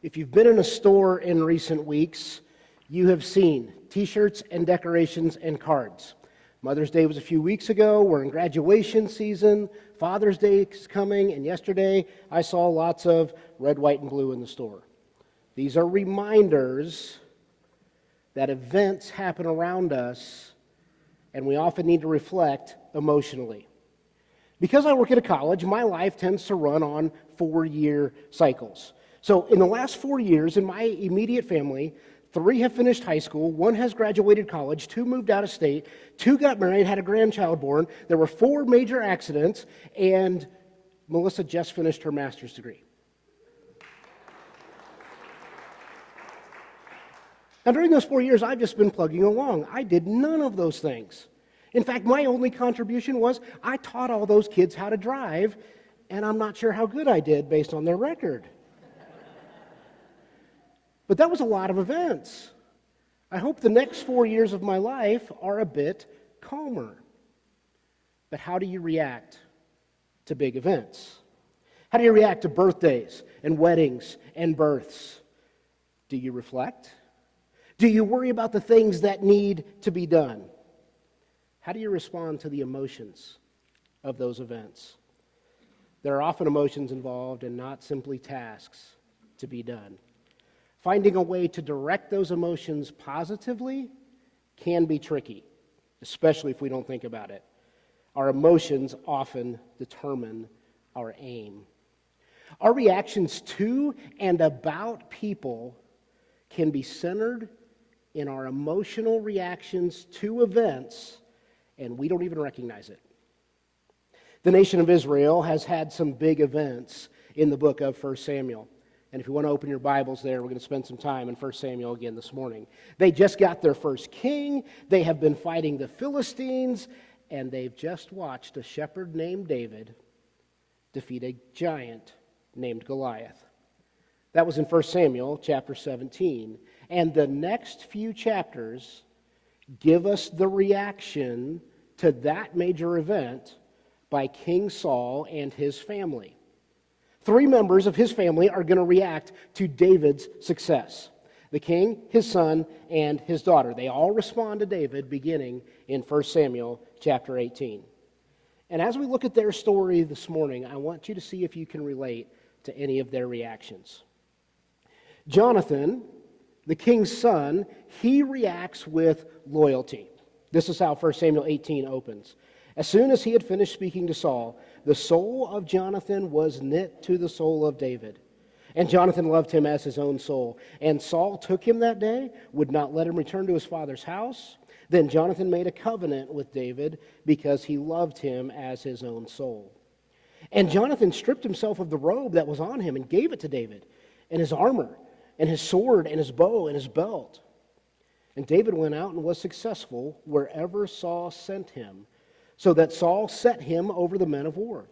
If you've been in a store in recent weeks, you have seen t-shirts and decorations and cards. Mother's Day was a few weeks ago. We're in graduation season. Father's Day is coming, and yesterday I saw lots of red, white, and blue in the store. These are reminders that events happen around us, and we often need to reflect emotionally. Because I work at a college, my life tends to run on 4-year cycles. So in the last 4 years, in my immediate family, 3 have finished high school, 1 has graduated college, 2 moved out of state, 2 got married, had a grandchild born, there were 4 major accidents, and Melissa just finished her master's degree. Now during those 4 years, I've just been plugging along. I did none of those things. In fact, my only contribution was I taught all those kids how to drive, and I'm not sure how good I did based on their record. But that was a lot of events. I hope the next 4 years of my life are a bit calmer. But how do you react to big events? How do you react to birthdays and weddings and births? Do you reflect? Do you worry about the things that need to be done? How do you respond to the emotions of those events? There are often emotions involved and not simply tasks to be done. Finding a way to direct those emotions positively can be tricky, especially if we don't think about it. Our emotions often determine our aim. Our reactions to and about people can be centered in our emotional reactions to events, and we don't even recognize it. The nation of Israel has had some big events in the book of 1 Samuel. And if you want to open your Bibles there, we're going to spend some time in 1 Samuel again this morning. They just got their first king. They have been fighting the Philistines. And they've just watched a shepherd named David defeat a giant named Goliath. That was in 1 Samuel chapter 17. And the next few chapters give us the reaction to that major event by King Saul and his family. 3 members of his family are going to react to David's success. The king, his son, and his daughter. They all respond to David beginning in 1 Samuel chapter 18. And as we look at their story this morning, I want you to see if you can relate to any of their reactions. Jonathon, the king's son, he reacts with loyalty. This is how 1 Samuel 18 opens. As soon as he had finished speaking to Saul, the soul of Jonathon was knit to the soul of David. And Jonathon loved him as his own soul. And Saul took him that day, would not let him return to his father's house. Then Jonathon made a covenant with David because he loved him as his own soul. And Jonathon stripped himself of the robe that was on him and gave it to David, and his armor, and his sword, and his bow, and his belt. And David went out and was successful wherever Saul sent him, so that Saul set him over the men of war.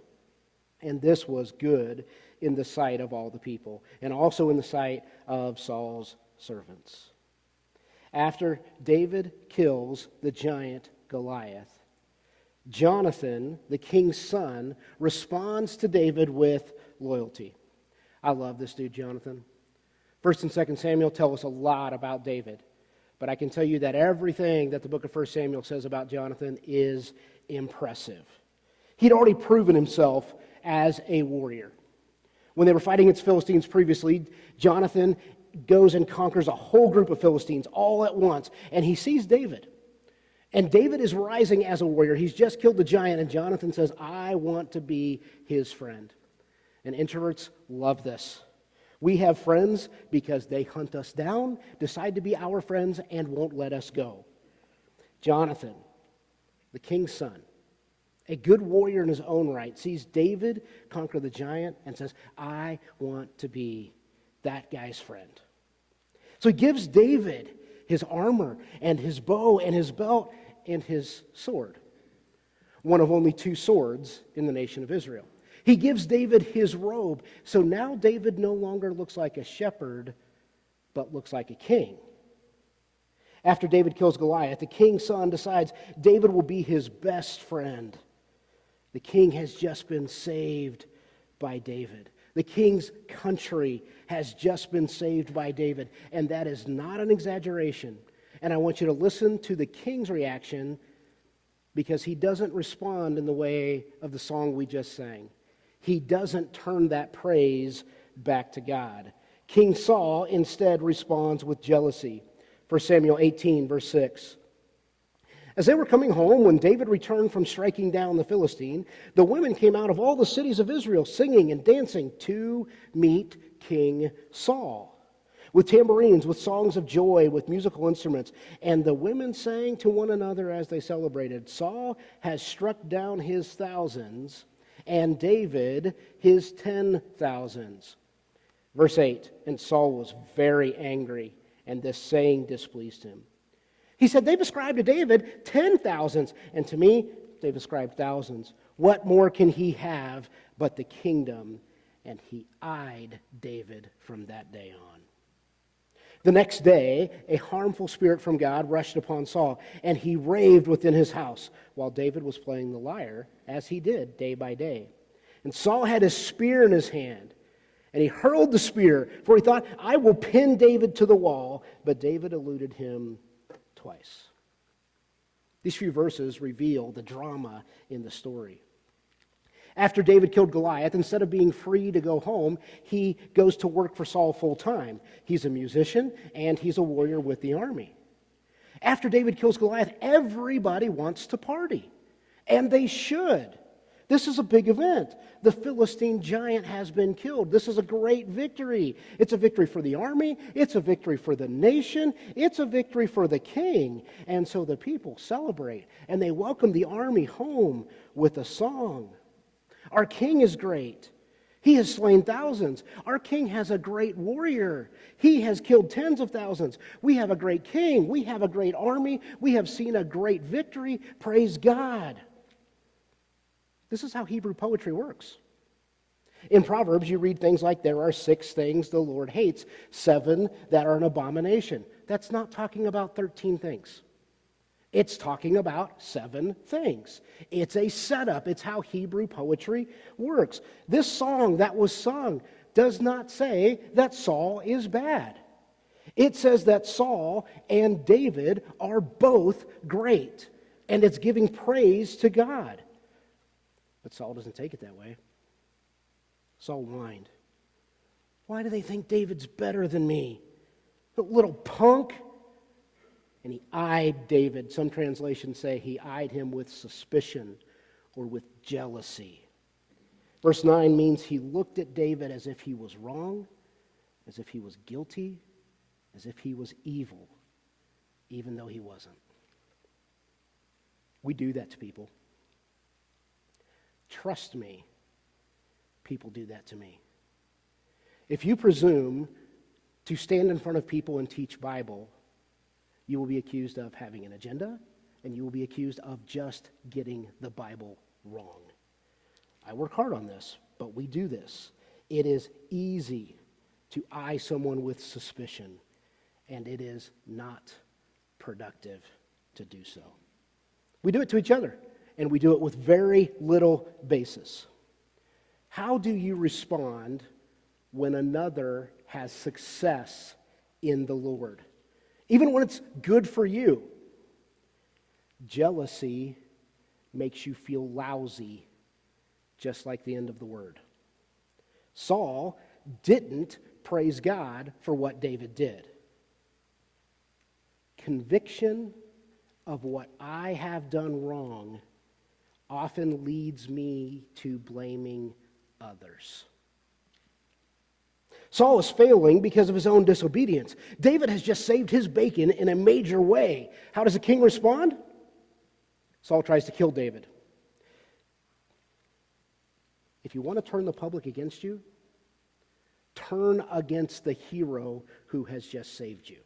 And this was good in the sight of all the people, and also in the sight of Saul's servants. After David kills the giant Goliath, Jonathon, the king's son, responds to David with loyalty. I love this dude, Jonathon. 1 and 2 Samuel tell us a lot about David, but I can tell you that everything that the book of 1 Samuel says about Jonathon is impressive. He'd already proven himself as a warrior. When they were fighting against Philistines previously, Jonathon goes and conquers a whole group of Philistines all at once, and he sees David. And David is rising as a warrior. He's just killed the giant, and Jonathon says, I want to be his friend. And introverts love this. We have friends because they hunt us down, decide to be our friends, and won't let us go. Jonathon, the king's son, a good warrior in his own right, sees David conquer the giant and says, I want to be that guy's friend. So he gives David his armor and his bow and his belt and his sword, one of only 2 swords in the nation of Israel. He gives David his robe, so now David no longer looks like a shepherd, but looks like a king. After David kills Goliath, the king's son decides David will be his best friend. The king has just been saved by David. The king's country has just been saved by David, and that is not an exaggeration. And I want you to listen to the king's reaction, because he doesn't respond in the way of the song we just sang. He doesn't turn that praise back to God. King Saul instead responds with jealousy. 1 Samuel 18, verse 6. As they were coming home, when David returned from striking down the Philistine, the women came out of all the cities of Israel singing and dancing to meet King Saul, with tambourines, with songs of joy, with musical instruments. And the women sang to one another as they celebrated, Saul has struck down his thousands, and David his 10,000s. Verse 8, and Saul was very angry, and this saying displeased him. He said, they've ascribed to David 10,000s, and to me, they've ascribed thousands. What more can he have but the kingdom? And he eyed David from that day on. The next day, a harmful spirit from God rushed upon Saul, and he raved within his house, while David was playing the lyre, as he did day by day. And Saul had his spear in his hand, and he hurled the spear, for he thought, I will pin David to the wall. But David eluded him twice. These few verses reveal the drama in the story. After David killed Goliath, instead of being free to go home, he goes to work for Saul full time. He's a musician and he's a warrior with the army. After David kills Goliath, everybody wants to party. And they should. This is a big event. The Philistine giant has been killed. This is a great victory. It's a victory for the army. It's a victory for the nation. It's a victory for the king. And so the people celebrate, and they welcome the army home with a song. Our king is great. He has slain thousands. Our king has a great warrior. He has killed tens of thousands. We have a great king. We have a great army. We have seen a great victory. Praise God. This is how Hebrew poetry works. In Proverbs, you read things like, there are 6 things the Lord hates, 7 that are an abomination. That's not talking about 13 things. It's talking about 7 things. It's a setup. It's how Hebrew poetry works. This song that was sung does not say that Saul is bad. It says that Saul and David are both great, and it's giving praise to God. But Saul doesn't take it that way. Saul whined. Why do they think David's better than me? The little punk. And he eyed David. Some translations say he eyed him with suspicion or with jealousy. Verse 9 means he looked at David as if he was wrong, as if he was guilty, as if he was evil, even though he wasn't. We do that to people. Trust me, people do that to me. If you presume to stand in front of people and teach Bible, you will be accused of having an agenda, and you will be accused of just getting the Bible wrong. I work hard on this, but we do this. It is easy to eye someone with suspicion, and it is not productive to do so. We do it to each other. And we do it with very little basis. How do you respond when another has success in the Lord? Even when it's good for you. Jealousy makes you feel lousy, just like the end of the word. Saul didn't praise God for what David did. Conviction of what I have done wrong often leads me to blaming others. Saul is failing because of his own disobedience. David has just saved his bacon in a major way. How does the king respond? Saul tries to kill David. If you want to turn the public against you, turn against the hero who has just saved you.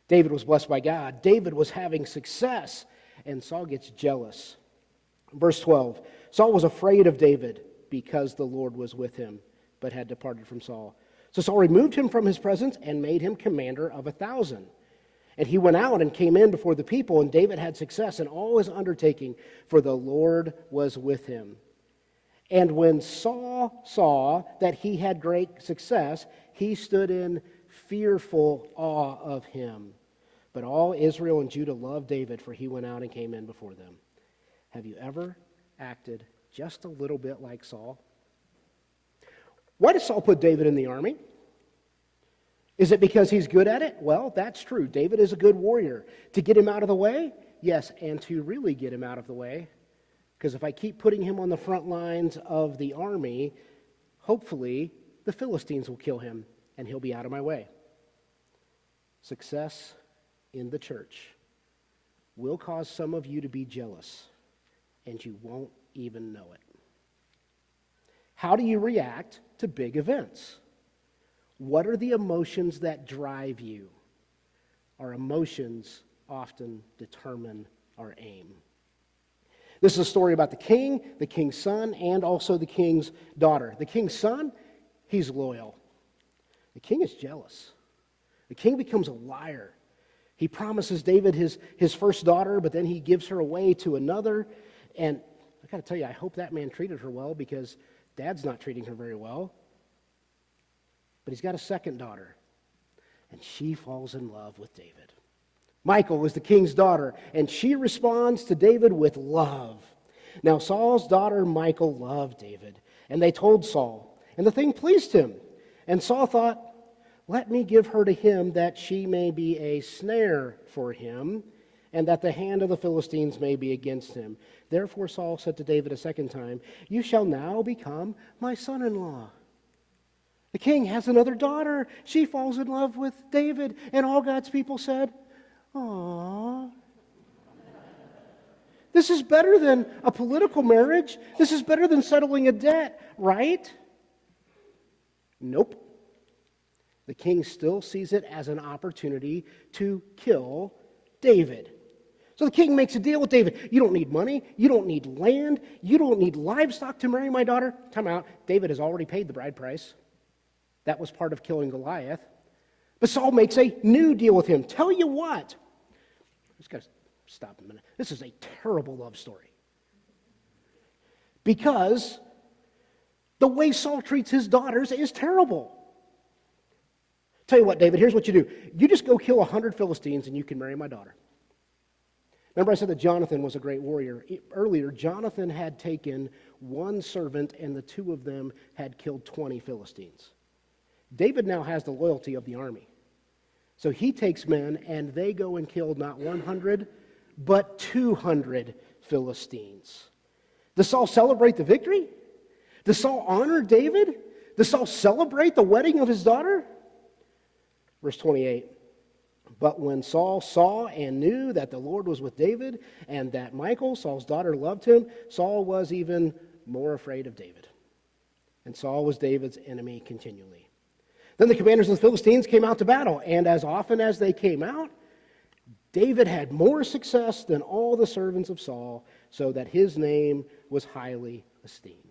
David was blessed by God. David was having success. And Saul gets jealous. Verse 12, Saul was afraid of David because the Lord was with him, but had departed from Saul. So Saul removed him from his presence and made him commander of 1,000. And he went out and came in before the people, and David had success in all his undertaking, for the Lord was with him. And when Saul saw that he had great success, he stood in fearful awe of him. But all Israel and Judah loved David, for he went out and came in before them. Have you ever acted just a little bit like Saul? Why did Saul put David in the army? Is it because he's good at it? Well, that's true. David is a good warrior. To get him out of the way? Yes, and to really get him out of the way. Because if I keep putting him on the front lines of the army, hopefully the Philistines will kill him and he'll be out of my way. Success in the church will cause some of you to be jealous, and you won't even know it. How do you react to big events? What are the emotions that drive you? Our emotions often determine our aim. This is a story about the king's son, and also the king's daughter. The king's son, he's loyal. The king is jealous. The king becomes a liar. He promises David his first daughter, but then he gives her away to another. And I got to tell you, I hope that man treated her well, because dad's not treating her very well. But he's got a second daughter, and she falls in love with David. Michal is the king's daughter, and she responds to David with love. Now Saul's daughter Michal loved David, and they told Saul, and the thing pleased him. And Saul thought, let me give her to him, that she may be a snare for him, and that the hand of the Philistines may be against him. Therefore Saul said to David a second time, you shall now become my son-in-law. The king has another daughter. She falls in love with David, and all God's people said, aww. This is better than a political marriage. This is better than settling a debt, right? Nope. The king still sees it as an opportunity to kill David. So the king makes a deal with David. You don't need money. You don't need land. You don't need livestock to marry my daughter. Time out. David has already paid the bride price. That was part of killing Goliath. But Saul makes a new deal with him. Tell you what. Just got to stop a minute. This is a terrible love story. Because the way Saul treats his daughters is terrible. Tell you what, David, here's what you do. You just go kill 100 Philistines and you can marry my daughter. Remember I said that Jonathon was a great warrior. Earlier, Jonathon had taken one servant and the two of them had killed 20 Philistines. David now has the loyalty of the army. So he takes men and they go and kill not 100, but 200 Philistines. Does Saul celebrate the victory? Does Saul honor David? Does Saul celebrate the wedding of his daughter? Verse 28, but when Saul saw and knew that the Lord was with David and that Michal, Saul's daughter, loved him, Saul was even more afraid of David. And Saul was David's enemy continually. Then the commanders of the Philistines came out to battle, and as often as they came out, David had more success than all the servants of Saul, so that his name was highly esteemed.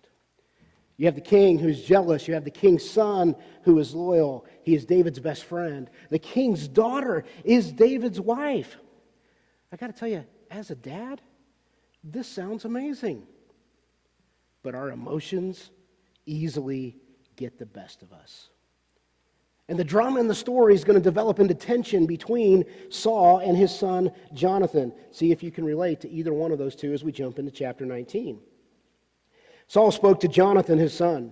You have the king who's jealous. You have the king's son who is loyal. He is David's best friend. The king's daughter is David's wife. I got to tell you, as a dad, this sounds amazing. But our emotions easily get the best of us. And the drama in the story is going to develop into tension between Saul and his son Jonathon. See if you can relate to either one of those two as we jump into chapter 19. Saul spoke to Jonathon, his son,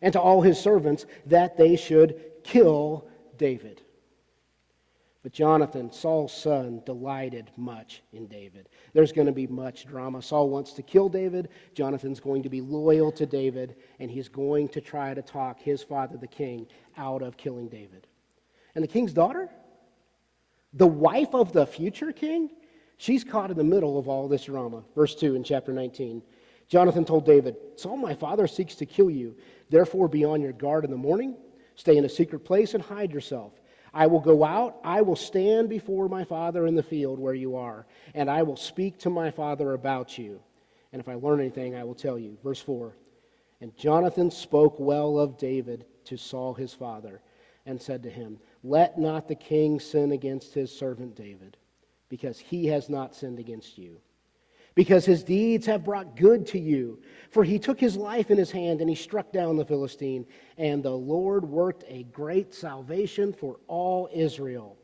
and to all his servants that they should kill David. But Jonathon, Saul's son, delighted much in David. There's going to be much drama. Saul wants to kill David. Jonathon's going to be loyal to David, and he's going to try to talk his father, the king, out of killing David. And the king's daughter, the wife of the future king, she's caught in the middle of all this drama. Verse 2 in chapter 19. Jonathon told David, Saul, my father, seeks to kill you. Therefore, be on your guard in the morning. Stay in a secret place and hide yourself. I will go out. I will stand before my father in the field where you are, and I will speak to my father about you. And if I learn anything, I will tell you. Verse 4, and Jonathon spoke well of David to Saul his father, and said to him, let not the king sin against his servant David, because he has not sinned against you. because his deeds have brought good to you. For he took his life in his hand, and he struck down the Philistine, and the Lord worked a great salvation for all Israel.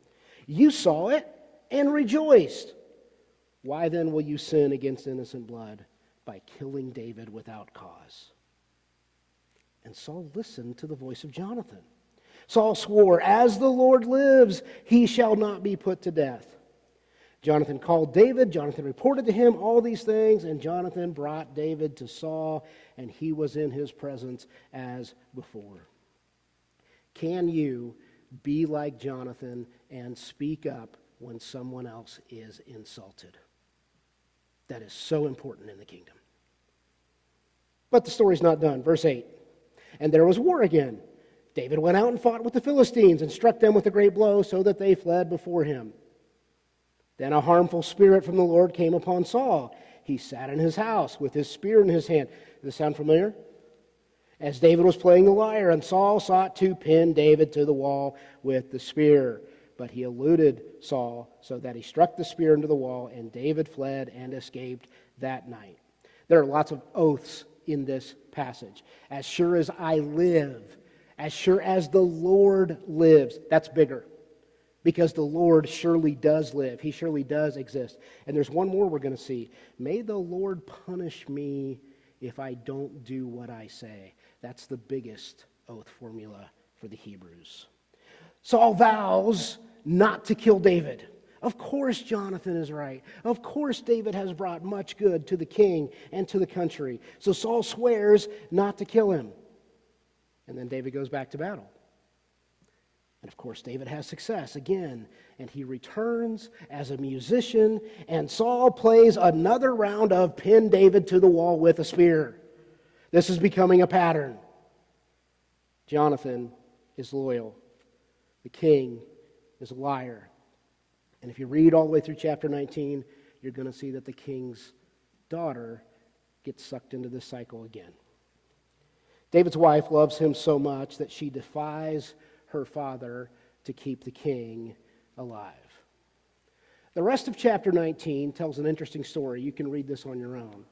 You saw it and rejoiced. Why then will you sin against innocent blood by killing David without cause?" And Saul listened to the voice of Jonathon. Saul swore, "As the Lord lives, he shall not be put to death." Jonathon called David. Jonathon reported to him all these things, and Jonathon brought David to Saul, and he was in his presence as before. Can you be like Jonathon and speak up when someone else is insulted? That is so important in the kingdom. But the story's not done. Verse 8. And there was war again. David went out and fought with the Philistines and struck them with a great blow so that they fled before him. Then a harmful spirit from the Lord came upon Saul. He sat in his house with his spear in his hand. Does this sound familiar? As David was playing the lyre, and Saul sought to pin David to the wall with the spear. But he eluded Saul so that he struck the spear into the wall, and David fled and escaped that night. There are lots of oaths in this passage. As sure as I live, as sure as the Lord lives. That's bigger. Because the Lord surely does live. He surely does exist. And there's one more we're going to see. May the Lord punish me if I don't do what I say. That's the biggest oath formula for the Hebrews. Saul vows not to kill David. Of course Jonathon is right. Of course David has brought much good to the king and to the country. So Saul swears not to kill him. And then David goes back to battle. And of course, David has success again, and he returns as a musician, and Saul plays another round of pin David to the wall with a spear. This is becoming a pattern. Jonathon is loyal. The king is a liar. And if you read all the way through chapter 19, you're going to see that the king's daughter gets sucked into this cycle again. David's wife loves him so much that she defies her father to keep the king alive. The rest of chapter 19 tells an interesting story. You can read this on your own.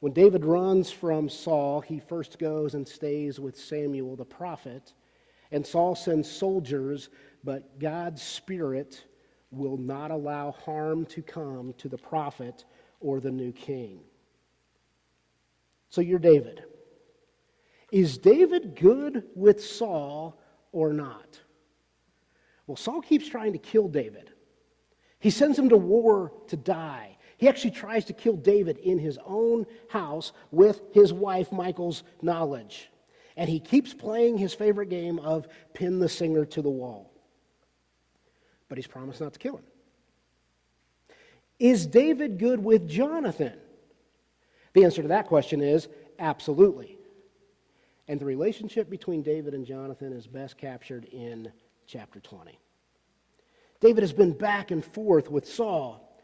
When David runs from Saul, he first goes and stays with Samuel the prophet, and Saul sends soldiers, but God's Spirit will not allow harm to come to the prophet or the new king. So you're David. Is David good with Saul or not? Well, Saul keeps trying to kill David. He sends him to war to die. He actually tries to kill David in his own house with his wife Michal's knowledge. And he keeps playing his favorite game of pin the singer to the wall. But he's promised not to kill him. Is David good with Jonathon? The answer to that question is absolutely. And the relationship between David and Jonathon is best captured in chapter 20. David has been back and forth with Saul.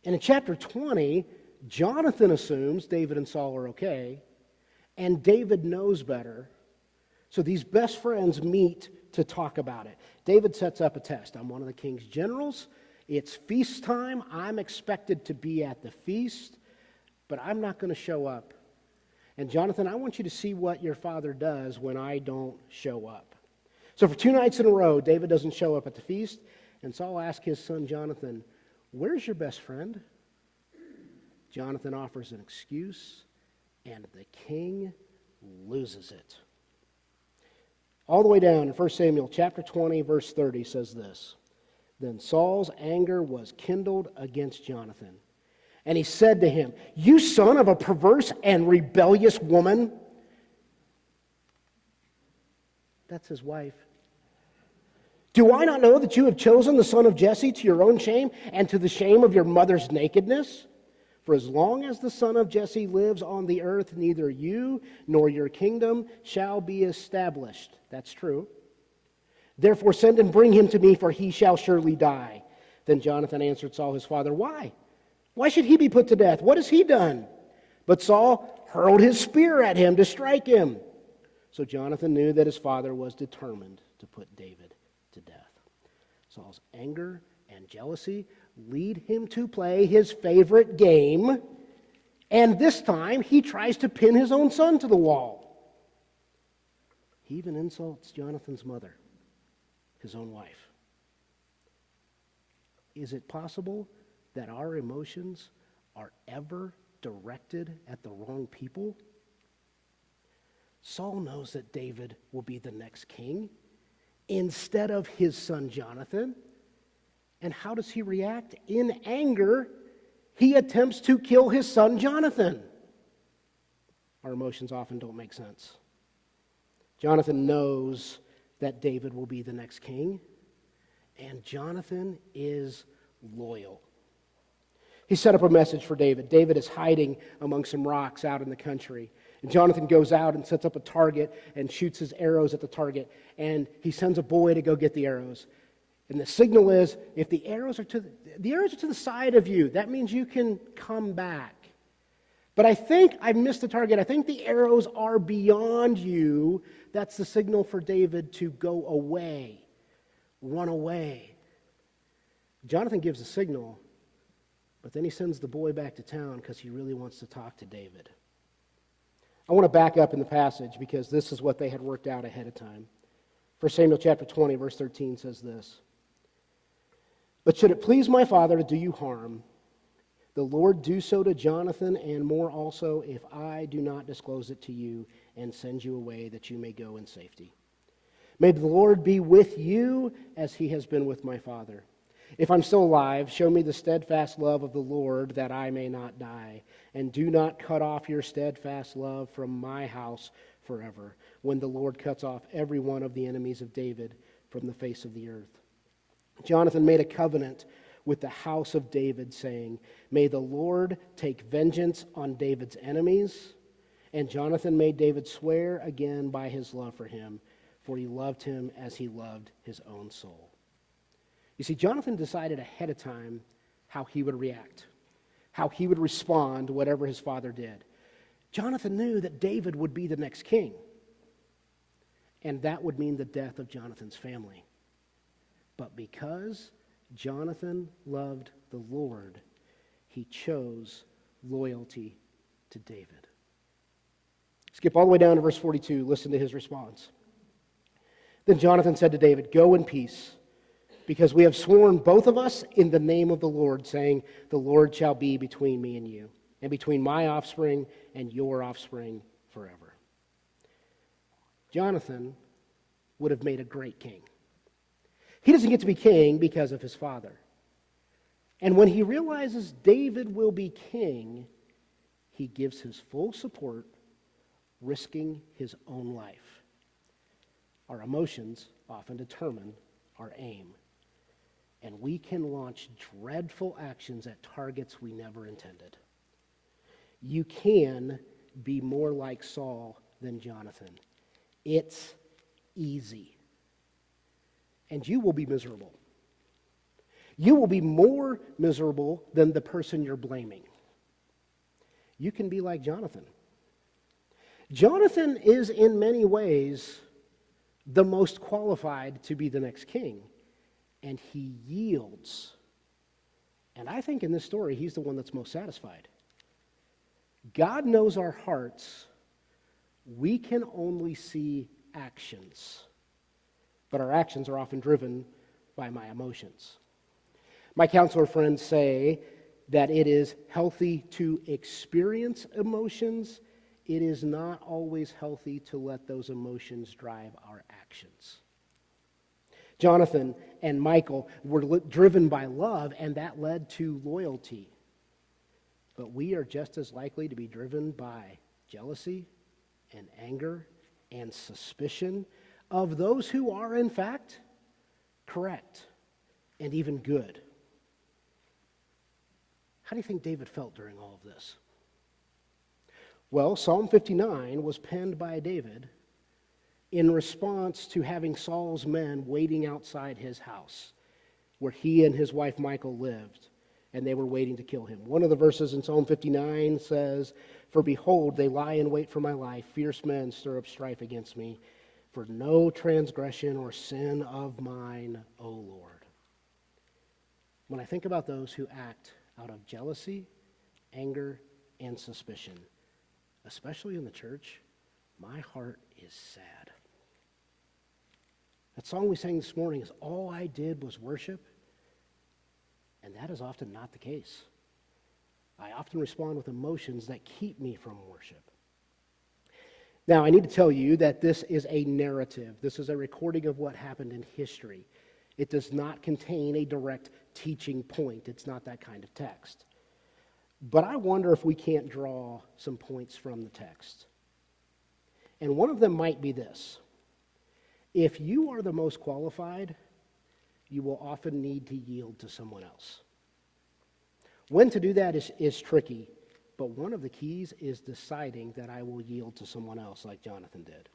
And in chapter 20, Jonathon assumes David and Saul are okay, and David knows better. So these best friends meet to talk about it. David sets up a test. I'm one of the king's generals. It's feast time. I'm expected to be at the feast, but I'm not going to show up. And Jonathon, I want you to see what your father does when I don't show up. So for 2 nights in a row, David doesn't show up at the feast, and Saul asks his son Jonathon, "Where's your best friend?" Jonathon offers an excuse, and the king loses it. All the way down in 1 Samuel chapter 20, verse 30 says this, "Then Saul's anger was kindled against Jonathon. And he said to him, 'You son of a perverse and rebellious woman.'" That's his wife. "Do I not know that you have chosen the son of Jesse to your own shame and to the shame of your mother's nakedness? For as long as the son of Jesse lives on the earth, neither you nor your kingdom shall be established." That's true. "Therefore send and bring him to me, for he shall surely die." Then Jonathon answered Saul his father, "Why? Why should he be put to death? What has he done?" But Saul hurled his spear at him to strike him. So Jonathon knew that his father was determined to put David to death. Saul's anger and jealousy lead him to play his favorite game, And this time, he tries to pin his own son to the wall. He even insults Jonathan's mother, his own wife. Is it possible that our emotions are ever directed at the wrong people? Saul knows that David will be the next king instead of his son Jonathan. And how does he react? In anger, he attempts to kill his son Jonathan. Our emotions often don't make sense. Jonathan knows that David will be the next king, and Jonathan is loyal. He set up a message for David. David is hiding among some rocks out in the country. And Jonathan goes out and sets up a target and shoots his arrows at the target. And he sends a boy to go get the arrows. And the signal is, if the arrows are to the side of you, that means you can come back. But I think I missed the target. I think the arrows are beyond you. That's the signal for David to go away, run away. Jonathan gives the signal, but then he sends the boy back to town because he really wants to talk to David. I want to back up in the passage because this is what they had worked out ahead of time. 1 Samuel chapter 20, verse 13 says this. But should it please my father to do you harm, the Lord do so to Jonathan and more also if I do not disclose it to you and send you away that you may go in safety. May the Lord be with you as he has been with my father. If I'm still alive, show me the steadfast love of the Lord that I may not die. And do not cut off your steadfast love from my house forever, when the Lord cuts off every one of the enemies of David from the face of the earth. Jonathan made a covenant with the house of David, saying, May the Lord take vengeance on David's enemies. And Jonathan made David swear again by his love for him, for he loved him as he loved his own soul. You see, Jonathan decided ahead of time how he would react, how he would respond to whatever his father did. Jonathan knew that David would be the next king, and that would mean the death of Jonathan's family. But because Jonathan loved the Lord, he chose loyalty to David. Skip all the way down to verse 42. Listen to his response. Then Jonathan said to David, Go in peace, because we have sworn both of us in the name of the Lord, saying, The Lord shall be between me and you, and between my offspring and your offspring forever. Jonathan would have made a great king. He doesn't get to be king because of his father. And when he realizes David will be king, he gives his full support, risking his own life. Our emotions often determine our aim. And we can launch dreadful actions at targets we never intended. You can be more like Saul than Jonathan. It's easy. And you will be miserable. You will be more miserable than the person you're blaming. You can be like Jonathan. Jonathan is in many ways the most qualified to be the next king. And he yields. And I think in this story, he's the one that's most satisfied. God knows our hearts. We can only see actions. But our actions are often driven by my emotions. My counselor friends say that it is healthy to experience emotions. It is not always healthy to let those emotions drive our actions. Jonathan and Michal were driven by love, and that led to loyalty. But we are just as likely to be driven by jealousy and anger and suspicion of those who are, in fact, correct and even good. How do you think David felt during all of this? Well, Psalm 59 was penned by David in response to having Saul's men waiting outside his house, where he and his wife Michal lived, and they were waiting to kill him. One of the verses in Psalm 59 says, For behold, they lie in wait for my life. Fierce men stir up strife against me. For no transgression or sin of mine, O Lord. When I think about those who act out of jealousy, anger, and suspicion, especially in the church, my heart is sad. That song we sang this morning is all I did was worship, and that is often not the case. I often respond with emotions that keep me from worship. Now, I need to tell you that this is a narrative. This is a recording of what happened in history. It does not contain a direct teaching point. It's not that kind of text. But I wonder if we can't draw some points from the text. And one of them might be this. If you are the most qualified, you will often need to yield to someone else. When to do that is tricky, but one of the keys is deciding that I will yield to someone else like Jonathon did.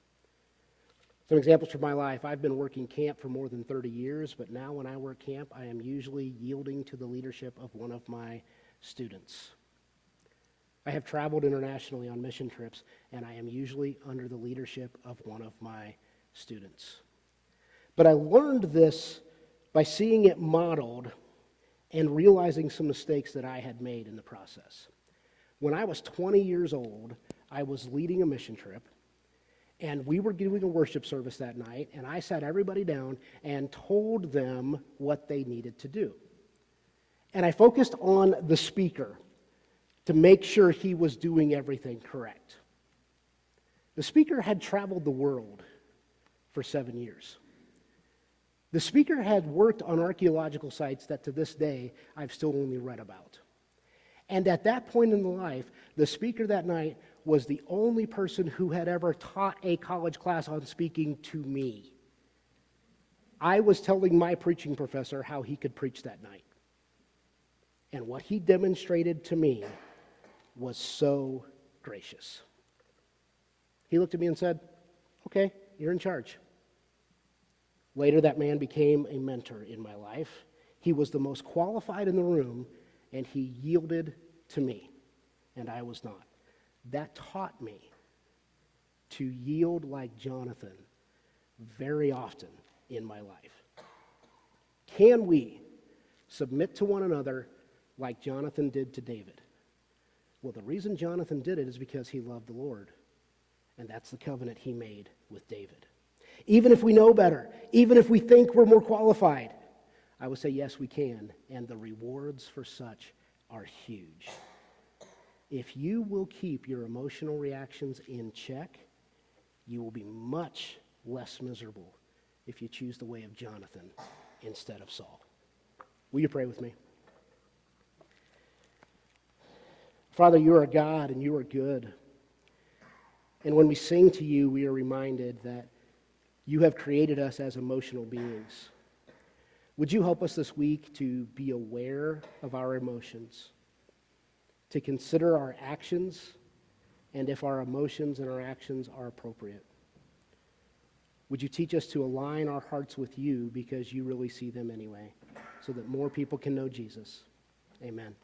Some examples from my life. I've been working camp for more than 30 years, but now when I work camp, I am usually yielding to the leadership of one of my students. I have traveled internationally on mission trips, and I am usually under the leadership of one of my students. But I learned this by seeing it modeled and realizing some mistakes that I had made in the process. When I was 20 years old, I was leading a mission trip, and we were doing a worship service that night, and I sat everybody down and told them what they needed to do. And I focused on the speaker to make sure he was doing everything correct. The speaker had traveled the world for 7 years. The speaker had worked on archaeological sites that to this day I've still only read about. And at that point in life, the speaker that night was the only person who had ever taught a college class on speaking to me. I was telling my preaching professor how he could preach that night. And what he demonstrated to me was so gracious. He looked at me and said, "Okay, you're in charge." Later, that man became a mentor in my life. He was the most qualified in the room, and he yielded to me, and I was not. That taught me to yield like Jonathon very often in my life. Can we submit to one another like Jonathon did to David? Well, the reason Jonathon did it is because he loved the Lord, and that's the covenant he made with David. Even if we know better, even if we think we're more qualified, I would say yes, we can, and the rewards for such are huge. If you will keep your emotional reactions in check, you will be much less miserable if you choose the way of Jonathon instead of Saul. Will you pray with me? Father, you are God and you are good. And when we sing to you, we are reminded that you have created us as emotional beings. Would you help us this week to be aware of our emotions, to consider our actions, and if our emotions and our actions are appropriate? Would you teach us to align our hearts with you because you really see them anyway, so that more people can know Jesus? Amen.